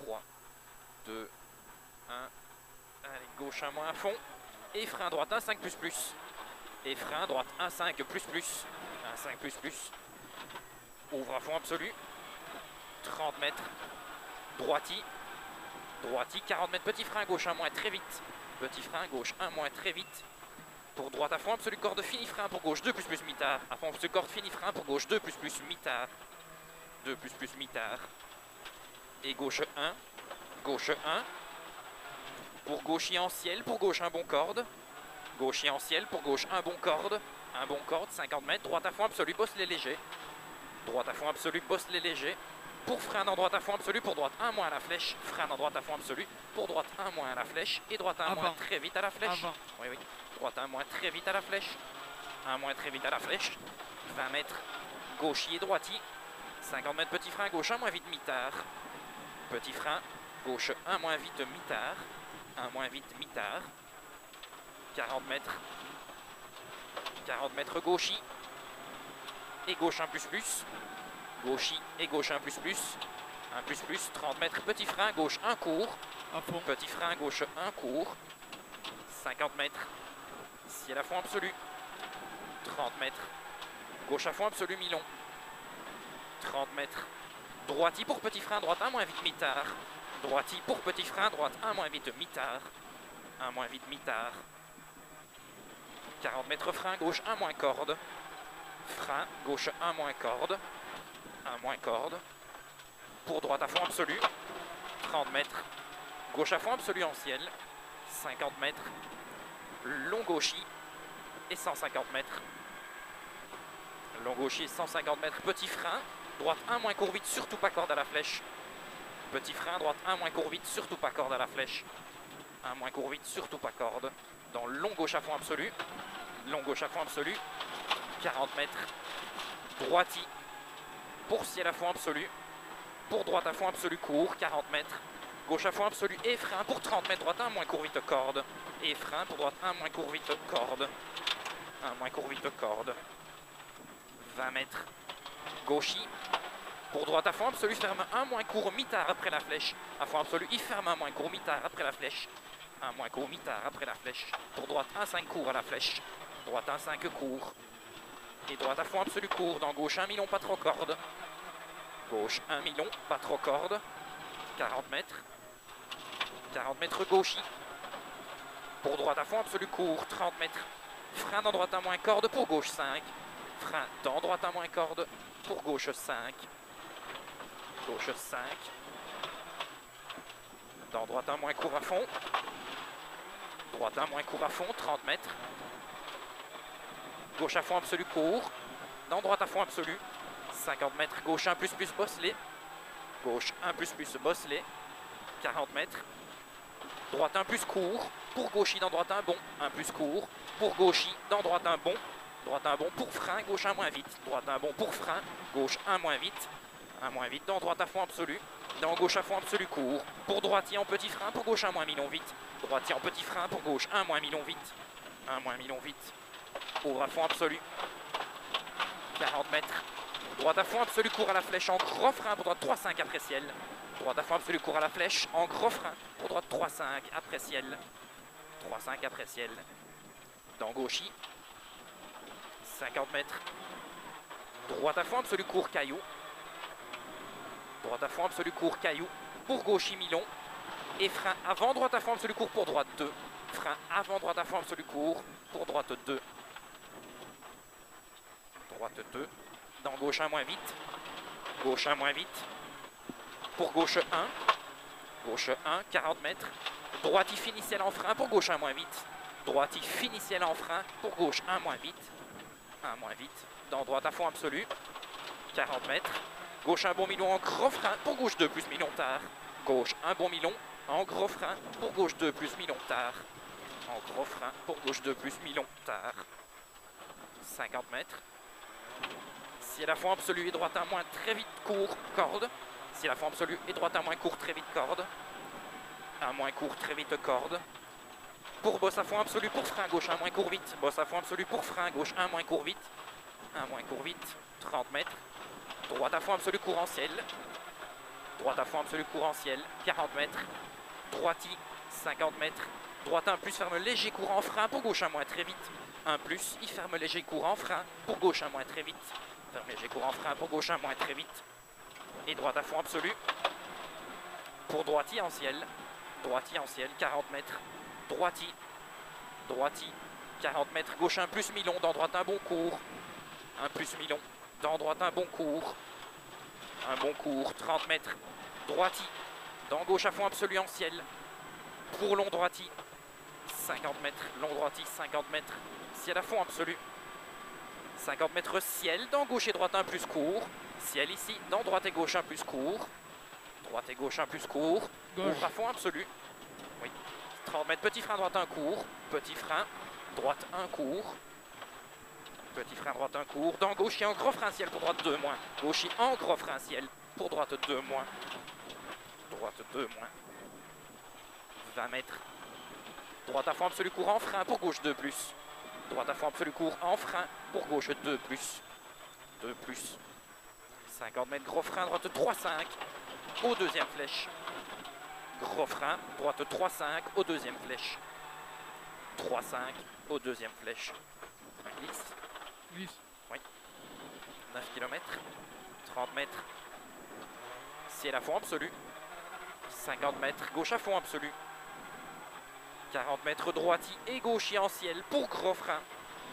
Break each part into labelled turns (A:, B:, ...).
A: 3, 2, 1. Allez, gauche 1 moins à fond. Et frein droite 1, 5 plus plus. Et frein droite 1, 5 plus plus. 1, 5 plus plus. Ouvre à fond absolu. 30 mètres. Droiti. Droiti, 40 mètres. Petit frein gauche 1 moins très vite. Petit frein gauche 1 moins très vite. Pour droite à fond absolu, corde fini frein pour gauche 2 plus plus mi-tard. À fond absolu, corde fini frein pour gauche 2 plus plus mi-tard. 2 plus plus mi-tard. Et gauche 1. Gauche 1. Pour gauchis en ciel, pour gauche un bon corde. Gauchis en ciel, pour gauche un bon corde. Un bon corde, 50 mètres. Droite à fond absolu, bosse les légers. Droite à fond absolu, bosse les légers. Pour frein dans droite à fond absolu, pour droite 1 moins à la flèche. Frein dans droite à fond absolu, pour droite 1 moins à la flèche. Et droite 1 moins très vite à la flèche. Oui, oui. Droite 1 moins très vite à la flèche. 1 moins très vite à la flèche. 20 mètres. Gauchis et droiti. 50 mètres petit frein, gauche 1 moins vite mi-tard. Petit frein, gauche 1 moins vite mi-tard. 1 moins vite mi-tard. 40 mètres. 40 mètres gauchis. Et gauche 1 plus plus. Gauchis et gauche 1 plus plus. 1 plus plus, 30 mètres. Petit frein, gauche 1 court. Petit frein, gauche 1 court. 50 mètres. Ciel à fond absolu. 30 mètres. Gauche à fond absolu, mi-long. 30 mètres. Droiti pour petit frein, droite 1 moins vite mi-tard. Droiti pour petit frein, droite 1 moins vite mi-tard. 1 moins vite mi-tard. 40 mètres frein, gauche 1 moins corde. Frein, gauche 1 moins corde. 1 moins corde. Pour droite à fond absolu. 30 mètres. Gauche à fond absolu en ciel. 50 mètres. Long gauchis. Et 150 mètres. Long gauchis et 150 mètres. Petit frein. Droite 1 moins court vite, surtout pas corde à la flèche. Petit frein, droite 1 moins court vite, surtout pas corde à la flèche. 1 moins court vite, surtout pas corde. Dans long gauche à fond absolu. Long gauche à fond absolu. 40 mètres. Droiti. Pour ciel à fond absolu. Pour droite à fond absolu court, 40 mètres. Gauche à fond absolu et frein pour 30 mètres. Droite 1 moins court vite corde. Et frein pour droite 1 moins court vite corde. 1 moins court vite corde. 20 mètres. Gauchis. Pour droite à fond absolu, ferme 1 moins court mi-tard après la flèche. À fond absolu, il ferme 1 moins court mi-tard après la flèche. 1 moins court mi-tard après la flèche. Pour droite 1, 5 court à la flèche. Droite 1, 5 court. Et droite à fond absolu court. Dans gauche 1 mi-long, pas trop corde. Gauche 1 mi-long, pas trop corde. 40 mètres. 40 mètres gauchis. Pour droite à fond absolu court, 30 mètres. Frein dans droite 1 moins corde pour gauche 5. Frein dans droite 1 moins corde pour gauche 5. Gauche 5. Dans droite 1 moins court à fond. Droite 1 moins court à fond, 30 mètres. Gauche à fond absolu court. Dans droite à fond absolu. 50 mètres. Gauche 1 plus plus bosselé. Gauche 1 plus plus bosselé. 40 mètres. Droite 1 plus court. Pour gauchis dans droite 1 bon. 1 plus court. Pour gauchis dans droite 1 bon. Droite 1 bon pour frein. Gauche 1 moins vite. Droite 1 bon pour frein. Gauche 1 moins vite. 1 moins vite. Dans droite à fond absolu. Dans gauche à fond absolu court. Pour droitier en petit frein. Pour gauche 1 moins mi-long vite. Droitier en petit frein. Pour gauche 1 moins mi-long vite. 1 moins mi-long vite. Ouvre à fond absolu. 40 mètres. Droite à fond absolu court à la flèche en gros frein pour droite 3-5 après ciel. Droite à fond absolu court à la flèche en gros frein pour droite 3-5 après ciel. 3-5 après ciel. Dans gauchis. 50 mètres. Droite à fond absolu court caillou. Droite à fond absolu court caillou. Pour gauchis mi-long. Et frein avant droite à fond absolu court pour droite 2. Frein avant droite à fond absolu court pour droite 2. Droite 2. Dans gauche 1 moins vite. Gauche 1 moins vite. Pour gauche 1. Gauche 1, 40 mètres. Droite finiciel en frein pour gauche 1 moins vite. Droite finiciel en frein pour gauche 1 moins vite. 1 moins vite. Dans droite à fond absolu. 40 mètres. Gauche un bon mi-long en gros frein pour gauche 2 plus mi-long tard. Gauche un bon mi-long en gros frein pour gauche 2 plus mi-long tard. En gros frein pour gauche 2 plus mi-long tard. 50 mètres. Si la fond absolu et droite un moins très vite court, corde. Si la fond absolu et droite un moins court très vite corde. Un moins court très vite corde. Pour bosse à fond absolu pour frein gauche un moins court vite. Bosse à fond absolu pour frein gauche un moins court vite. Un moins court vite. 30 mètres. Droite à fond absolu court en ciel. droite à fond absolu, court en ciel, 40 mètres, droiti, 50 mètres, droite 1 plus, ferme léger courant, frein, pour gauche 1 moins, très vite, 1 plus, il ferme léger courant, frein, pour gauche 1 moins, très vite, ferme léger courant, frein, pour gauche 1 moins, très vite, et droite à fond absolu, pour droiti en ciel, 40 mètres, droiti, 40 mètres, gauche 1 plus, mi-long, dans droite un bon court, 1 plus mi-long, dans droite un bon court, 30 mètres, droiti, dans gauche à fond absolu en ciel, pour long droiti, 50 mètres, long droiti, 50 mètres, ciel à fond absolu, 50 mètres ciel, dans gauche et droite un plus court, ciel ici, dans droite et gauche un plus court, droite et gauche un plus court, ouvre à fond absolu, oui, 30 mètres, petit frein droite un court, petit frein, droite un court, petit frein droite un court, dans gauche et en gros frein ciel pour droite 2 moins, gauche et en gros frein ciel pour droite 2 moins, droite 2 moins, 20 mètres, droite à fond absolu court en frein pour gauche 2 plus, droite à fond absolu court en frein pour gauche 2 plus, 2 plus, 50 mètres, gros frein droite 3-5 au deuxième flèche, gros frein droite 3-5 au deuxième flèche, 3-5 au deuxième flèche, glisse, oui, 9 km, 30 mètres, ciel à fond absolu, 50 mètres, gauche à fond absolu, 40 mètres, droiti et gauchi en ciel pour gros frein,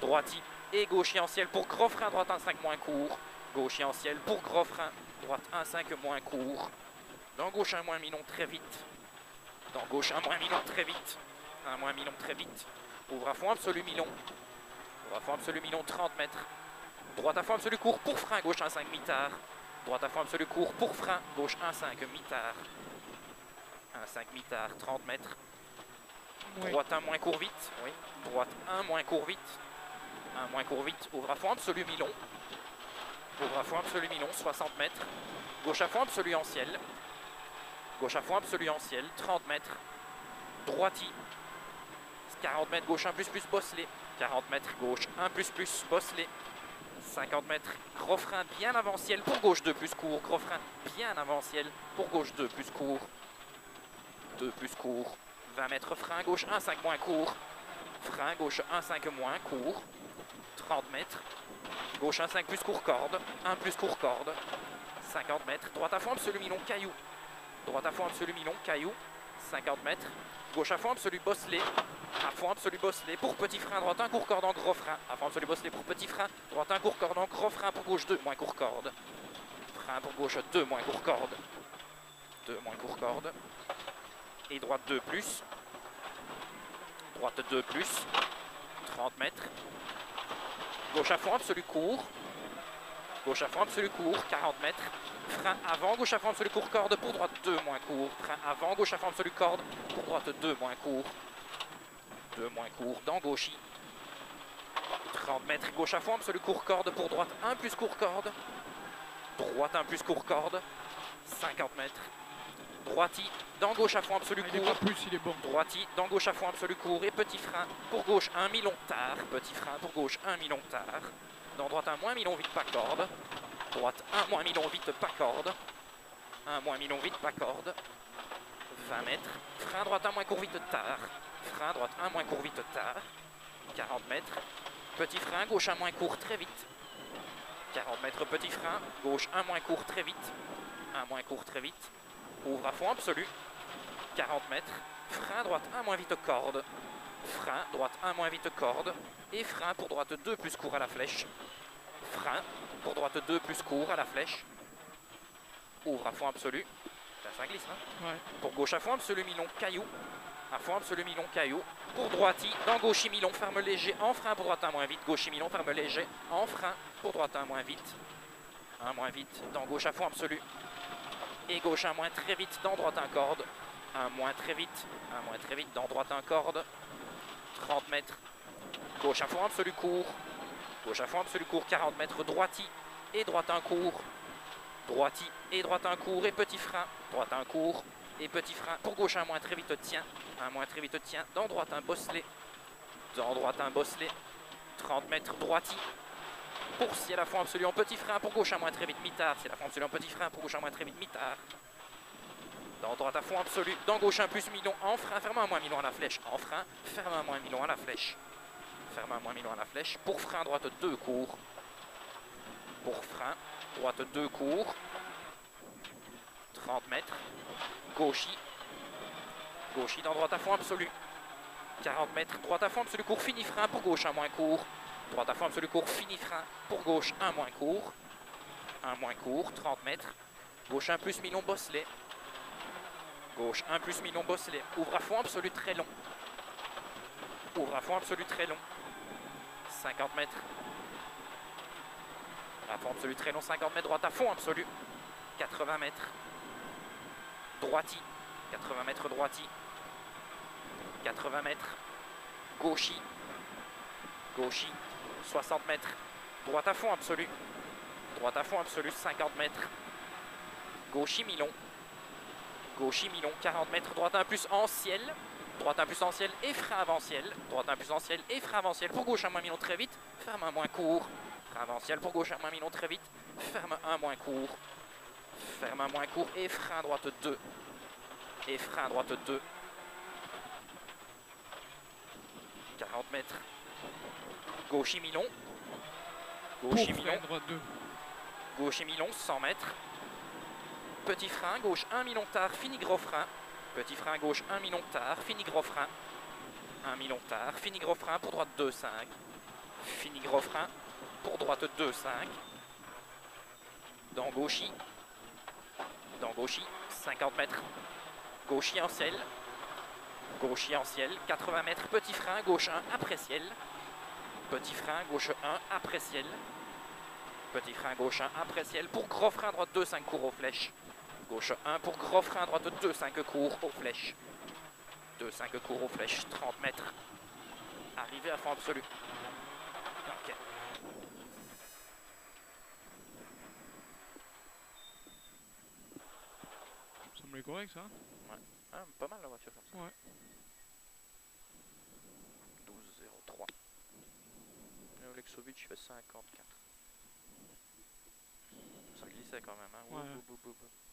A: droiti et gauchi en ciel pour gros frein, droite 1-5 moins court, gauchi en ciel pour gros frein, droite 1-5 moins court, dans gauche 1 moins mi-long très vite, dans gauche 1 moins mi-long très vite, 1 moins mi-long très vite, ouvre à fond absolu mi-long, ouvre à fond absolu mi-long 30 mètres, droite à fond absolu court pour frein, gauche 1-5 mi-tard, droite à fond absolu court pour frein, gauche 1-5 mi-tard, 1-5 mi-tard, 30 mètres, oui. Droite 1 moins court vite, oui, droite 1 moins court vite, 1 moins court vite, ouvre à fond absolu mi-long, ouvre à fond absolu mi-long, 60 mètres, gauche à fond absolu en ciel, gauche à fond absolu en ciel, 30 mètres, droiti, 40 mètres, gauche 1 plus plus, bosselé, 40 mètres, gauche 1 plus plus, bosselé, 50 mètres, gros frein bien avant ciel pour gauche 2 plus court, gros frein bien avant ciel pour gauche 2 plus court, 2 plus court, 20 mètres, frein gauche 1-5 moins court, frein gauche 1-5 moins court, 30 mètres, gauche 1-5 plus court corde, 1 plus court corde, 50 mètres, droite à fond absolu mi-long caillou, droite à fond absolu mi-long caillou, 50 mètres, gauche à fond absolu bosselé, à fond absolu bosselé pour petit frein, droite 1 court corde en gros frein, à fond absolu bosselé pour petit frein, droite 1 court corde en gros frein pour gauche 2 moins court corde, frein pour gauche 2 moins court corde, 2 moins court corde, et droite 2 plus, droite 2 plus, 30 mètres, gauche à fond absolu court, gauche à fond absolu court, 40 mètres, frein avant, gauche à fond absolu court corde pour droite 2 moins court, frein avant, gauche à fond absolu corde pour droite 2 moins court, 2 moins court, dans gauchi, 30 mètres, gauche à fond absolu court corde pour droite 1 plus court corde, droite 1 plus court corde, 50 mètres, droiti, dans gauche à fond absolu court,
B: il est bon.
A: Droiti, dans gauche à fond absolu court et petit frein pour gauche 1 mi-long tard, petit frein pour gauche 1 mi-long tard, dans droite 1 moins mi-long vite pas corde, droite 1 moins mi-long vite pas corde, 1 moins mi-long vite pas corde, 20 mètres, frein droite 1 moins court vite tard, frein droite 1 moins court vite tard, 40 mètres, petit frein gauche 1 moins court très vite, 40 mètres petit frein, gauche 1 moins court très vite, 1 moins court très vite, ouvre à fond absolu, 40 mètres, frein droite 1 moins vite corde, frein droite 1 moins vite corde, et frein pour droite 2 plus court à la flèche, frein pour droite 2 plus court à la flèche, ouvre à fond absolu, ça glisse hein,
B: ouais.
A: Pour gauche à fond absolu mi-long caillou, à fond absolu mi-long caillou, pour droiti, dans gauche mi-long ferme léger, en frein pour droite 1 moins vite, gauche mi-long ferme léger, en frein pour droite 1 moins vite, 1 moins vite, dans gauche à fond absolu, et gauche 1 moins très vite, dans droite 1 corde, 1 moins très vite, 1 moins très vite, dans droite 1 corde, 30 mètres, gauche à fond absolu court, gauche à fond absolu court, 40 mètres, droiti, et droite 1 court, droiti, et droite 1 court, et petit frein, droite 1 court, et petit frein, pour gauche 1 moins très vite, tient, 1 moins très vite, tient, dans droite 1 bosselé, dans droite 1 bosselé, 30 mètres, droiti, pour ciel à fond absolu en petit frein, pour gauche 1 moins très vite, mi-tard, ciel à fond absolu en petit frein, pour gauche 1 moins très vite, mi-tard, En droite à fond absolu. Dans gauche 1 plus mi-long. En frein. Ferme à moins mi-long à la flèche. En frein. Ferme à moins mi-long à la flèche. Ferme à moins mi-long à la flèche. Pour frein droite 2 cours. Pour frein droite 2 cours. 30 mètres. Gauchy. Gauchy dans droite à fond absolu. 40 mètres. Droite à fond absolu court. Fini frein pour gauche 1 moins court. Droite à fond absolu court. Fini frein pour gauche 1 moins court. 1 moins court. 30 mètres. Gauche 1 plus mi-long bosselet. Gauche 1 plus mi-long bosselet. Ouvre à fond absolu très long. Ouvre à fond absolu très long. 50 mètres. À fond absolu très long. 50 mètres. Droite à fond absolu. 80 mètres. Droiti. 80 mètres droiti. 80 mètres. Gauchy. Gauchy. 60 mètres. Droite à fond absolu. Droite à fond absolu. 50 mètres. Gauchy mi-long. Gauchy mi-long. 40 mètres. Droite 1 plus en ciel. Droite 1 plus en ciel et frein avant ciel. Droite 1 plus en ciel et frein avant ciel. Pour gauche 1 moins mi-long très vite. Ferme 1 moins court. Frein avant ciel. Pour gauche 1 moins mi-long très vite. Ferme 1 moins court. Ferme 1 moins court et frein droite 2. Et frein droite 2. 40 mètres. Gauchy mi-long. Gauchy mi-long. Gauchy mi-long, 100 mètres. Petit frein, gauche 1 mi-long tard, fini gros frein. Petit frein, gauche 1 mi-long tard, fini gros frein. 1 mi-long tard, fini gros frein pour droite 2, 5. Fini gros frein pour droite 2, 5. Dans gauchy. Dans gauchy, 50 mètres. Gauchy en ciel. Gauchy en ciel, 80 mètres. Petit frein, gauche 1 après ciel. Petit frein, gauche 1 après ciel. Petit frein, gauche 1 après ciel. Pour gros frein, droite 2, 5 cours aux flèches. Gauche 1 pour gros frein, droite 2, 5 cours aux flèches. 2, 5 cours aux flèches, 30 mètres. Arrivé à fond absolu. Ok.
B: Ça semblait correct ça.
A: Ouais. Ah, pas mal la voiture comme ça.
B: Ouais.
A: 12,03. Lexovic fait 54. Ça glissait quand même, hein.
B: Ouais.
A: Ouh, ouh, ouh, ouh.